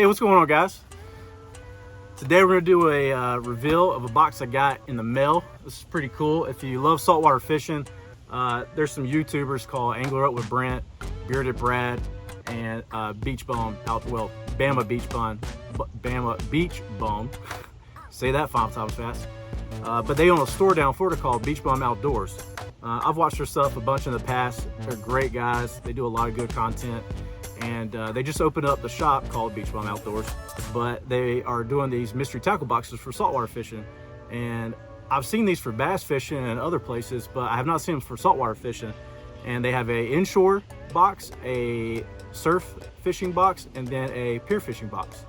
Hey, what's going on, guys? Today we're gonna do a reveal of a box I got in the mail. This is pretty cool. If you love saltwater fishing, there's some YouTubers called Angler Up with Brent, Bearded Brad, and Beach Bum Bama Beach Bum, Bama Beach Bum. Say that 5 times fast. But they own a store down in Florida called Beach Bum Outdoors. I've watched their stuff a bunch in the past. They're great guys. They do a lot of good content. And they just opened up the shop called Beach Bum Outdoors, but they are doing these mystery tackle boxes for saltwater fishing. And I've seen these for bass fishing and other places, but I have not seen them for saltwater fishing. And they have a inshore box, a surf fishing box, and then a pier fishing box.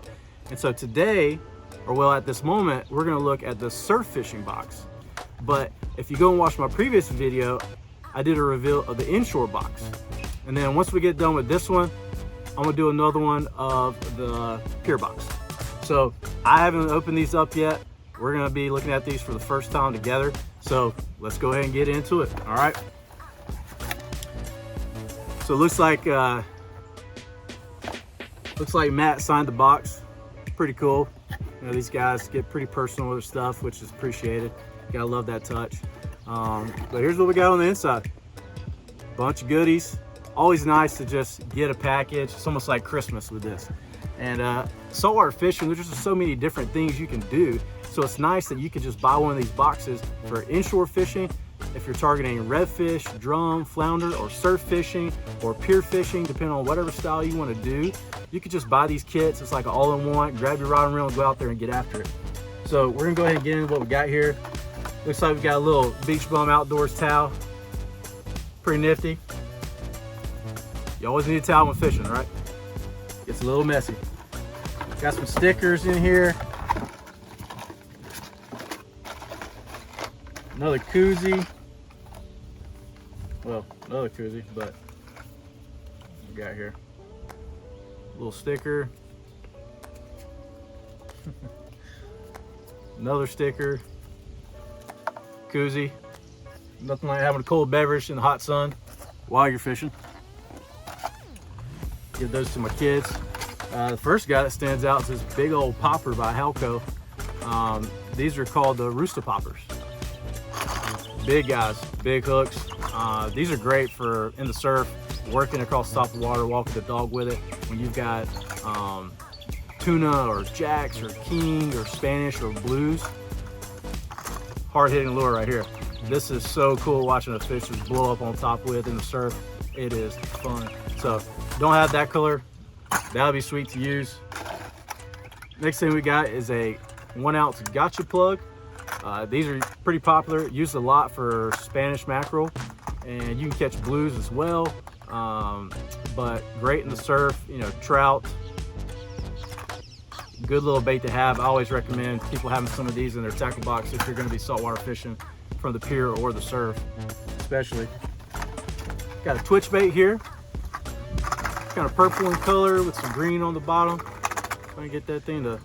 And so today, or well at this moment, we're gonna look at the surf fishing box. But if you go and watch my previous video, I did a reveal of the inshore box. And then once we get done with this one, I'm gonna do another one of the pier box. So I haven't opened these up yet. We're gonna be looking at these for the first time together. So let's go ahead and get into it, all right? So it looks like Matt signed the box. Pretty cool. You know, these guys get pretty personal with their stuff, which is appreciated. Gotta love that touch. But here's what we got on the inside. Bunch of goodies. Always nice to just get a package. It's almost like Christmas with this. And saltwater fishing, there's just so many different things you can do. So it's nice that you can just buy one of these boxes for inshore fishing. If you're targeting redfish, drum, flounder, or surf fishing, or pier fishing, depending on whatever style you want to do, you could just buy these kits. It's like an all-in-one. Grab your rod and reel and go out there and get after it. So we're gonna go ahead and get into what we got here. Looks like we got a little Beach Bum Outdoors towel. Pretty nifty. You always need a towel when fishing, right? Gets a little messy. Got some stickers in here. Another koozie. Well, another koozie, but we got here. A little sticker. Another sticker. Koozie. Nothing like having a cold beverage in the hot sun while you're fishing. Give those to my kids. The first guy that stands out is this big old popper by Halco. These are called the Rooster Poppers. Big guys, big hooks. These are great for in the surf, working across the top of the water, walking the dog with it. When you've got tuna or jacks or king or Spanish or blues. Hard hitting lure right here. This is so cool watching a fish just blow up on top with in the surf. It is fun. So don't have that color, that'll be sweet to use. Next thing we got is a 1 ounce gotcha plug. These are pretty popular, used a lot for Spanish mackerel, and you can catch blues as well. But great in the surf, you know, trout. Good little bait to have. I always recommend people having some of these in their tackle box if you're going to be saltwater fishing from the pier or the surf, especially. Got a twitch bait here. Kind of purple in color with some green on the bottom. Trying to get that thing to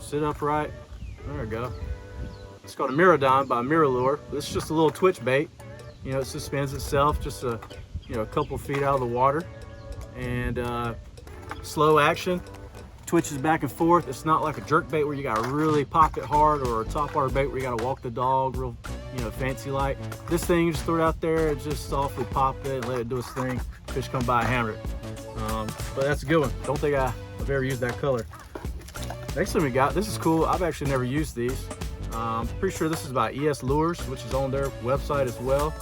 sit upright. There we go. It's called a Miradon by Miralure. This is just a little twitch bait. You know, it suspends itself just a couple feet out of the water, and slow action. Twitches back and forth. It's not like a jerk bait where you gotta really pop it hard, or a topwater bait where you gotta walk the dog real, fancy like. This thing, you just throw it out there and just softly pop it and let it do its thing. Fish come by and hammer it. But that's a good one. Don't think I've ever used that color. Next thing we got, this is cool. I've actually never used these. I'm pretty sure this is by ES Lures, which is on their website as well.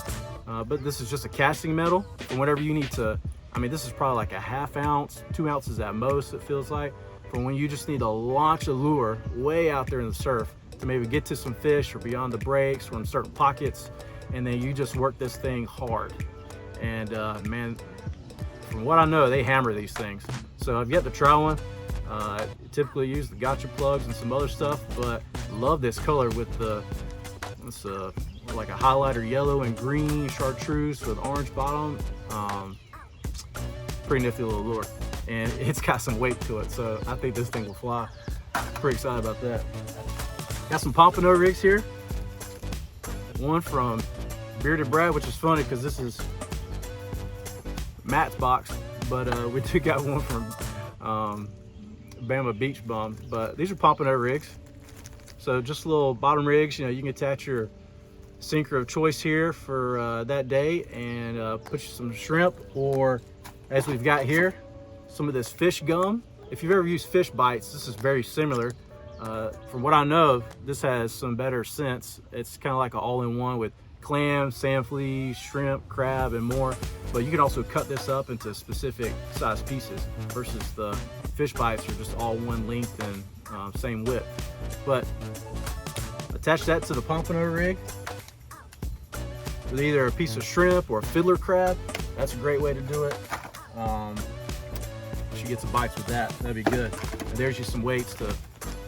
But this is just a casting metal. And whenever you need to, this is probably like a 1/2 ounce, 2 ounces at most, it feels like. For when you just need to launch a lure way out there in the surf to maybe get to some fish or beyond the breaks or in certain pockets, and then you just work this thing hard. And man, from what I know, they hammer these things. So I've yet to try one. Typically use the gotcha plugs and some other stuff, but love this color with the, it's like a highlighter yellow and green chartreuse with orange bottom. Pretty nifty little lure. And it's got some weight to it, so I think this thing will fly. Pretty excited about that. Got some pompano rigs here. One from Bearded Brad, which is funny because this is Matt's box, but we do got one from Bama Beach Bum. But these are pompano rigs. So just little bottom rigs, you know, you can attach your sinker of choice here for that day and put some shrimp, or as we've got here, some of this fish gum. If you've ever used fish bites, this is very similar. From what I know, this has some better scents. It's kind of like an all-in-one with clams, sand fleas, shrimp, crab, and more. But you can also cut this up into specific size pieces versus the fish bites are just all one length and same width. But attach that to the pompano rig with either a piece of shrimp or a fiddler crab. That's a great way to do it. She gets some bites with that. That'd be good. And there's just some weights to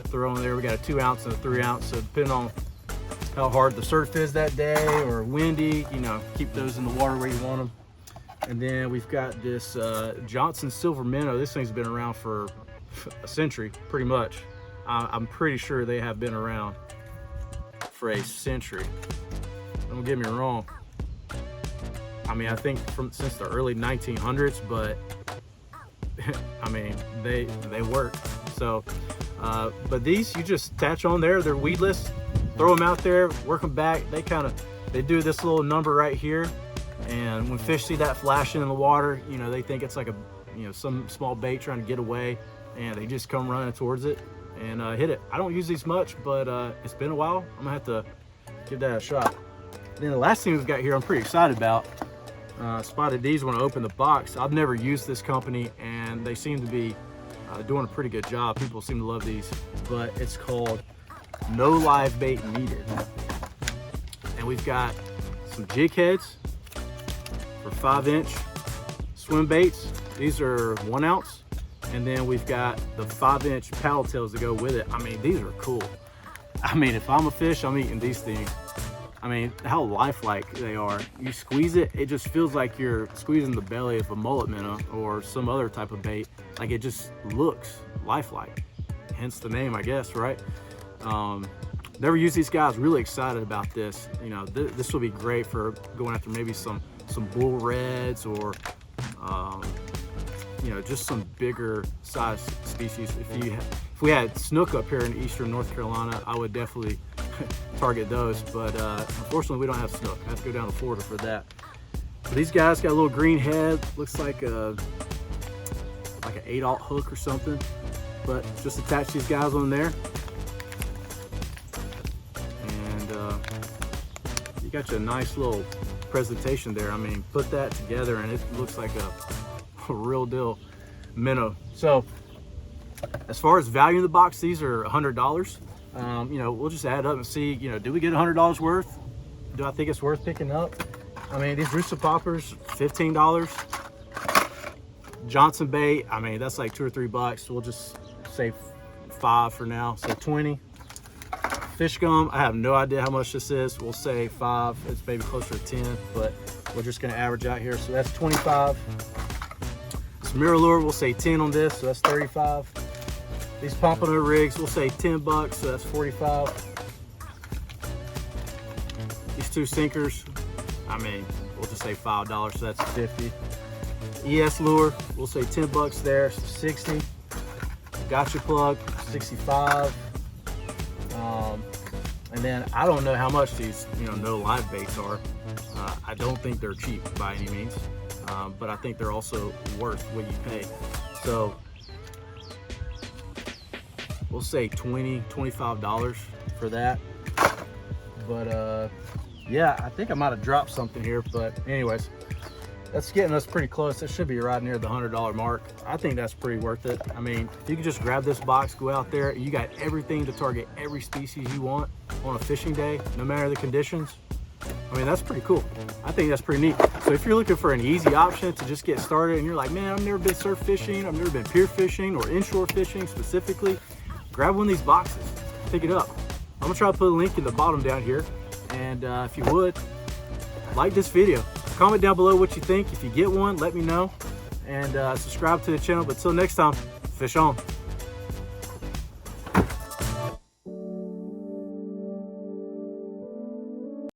throw in there. We got a 2 ounce and a 3 ounce. So depending on how hard the surf is that day or windy, you know, keep those in the water where you want them. And then we've got this Johnson Silver Minnow. This thing's been around for a century, pretty much. I'm pretty sure they have been around for a century. Don't get me wrong. I mean, I think since the early 1900s, but I mean, they work. So, but these you just attach on there. They're weedless. Throw them out there, work them back. They do this little number right here, and when fish see that flashing in the water, you know, they think it's like some small bait trying to get away, and they just come running towards it and hit it. I don't use these much, but it's been a while. I'm gonna have to give that a shot. And then the last thing we've got here, I'm pretty excited about. Spotted these when I opened the box. I've never used this company, and they seem to be doing a pretty good job. People seem to love these, but it's called No Live Bait Needed. And we've got some jig heads for 5-inch swim baits. These are 1 ounce. And then we've got the 5-inch paddle tails to go with it. I mean, these are cool. I mean, if I'm a fish, I'm eating these things. I mean, how lifelike they are. You squeeze it, it just feels like you're squeezing the belly of a mullet minnow or some other type of bait. Like, it just looks lifelike. Hence the name, I guess, right? Never used these guys. Really excited about this. You know, this will be great for going after maybe some bull reds or you know, just some bigger size species. If we had snook up here in eastern North Carolina, I would definitely target those, but unfortunately we don't have snook. I have to go down to Florida for that. But these guys got a little green head, looks like an 8-aught hook or something, but just attach these guys on there, and you got you a nice little presentation there. I mean, put that together and it looks like a real deal minnow. So as far as value in the box, these are $100. You know, we'll just add up and see, you know, do we get $100 worth? Do I think it's worth picking up? I mean, these rooster poppers, $15. Johnson bait, I mean, that's like $2 or $3. We'll just say 5 for now, so 20. Fish gum, I have no idea how much this is. We'll say 5. It's maybe closer to 10, but we're just gonna average out here. So that's 25. This MirrOlure, we'll say 10 on this, so that's 35. These pompano rigs, we'll say 10 bucks, so that's 45. These 2 sinkers, I mean, we'll just say $5, so that's 50. ES lure, we'll say 10 bucks there, so 60. Gotcha plug, 65. And then I don't know how much these, you know, no live baits are. I don't think they're cheap by any means, but I think they're also worth what you pay. So we'll say $20, $25 for that. But yeah, I think I might have dropped something here, but anyways, that's getting us pretty close. It should be right near the $100 mark. I think that's pretty worth it. I mean, if you can just grab this box, go out there, you got everything to target every species you want on a fishing day, no matter the conditions. I mean, that's pretty cool. I think that's pretty neat. So if you're looking for an easy option to just get started and you're like, man, I've never been surf fishing, I've never been pier fishing or inshore fishing specifically, grab one of these boxes, pick it up. I'm gonna try to put a link in the bottom down here. And if you would, like this video. Comment down below what you think. If you get one, let me know. And subscribe to the channel. But till next time, fish on.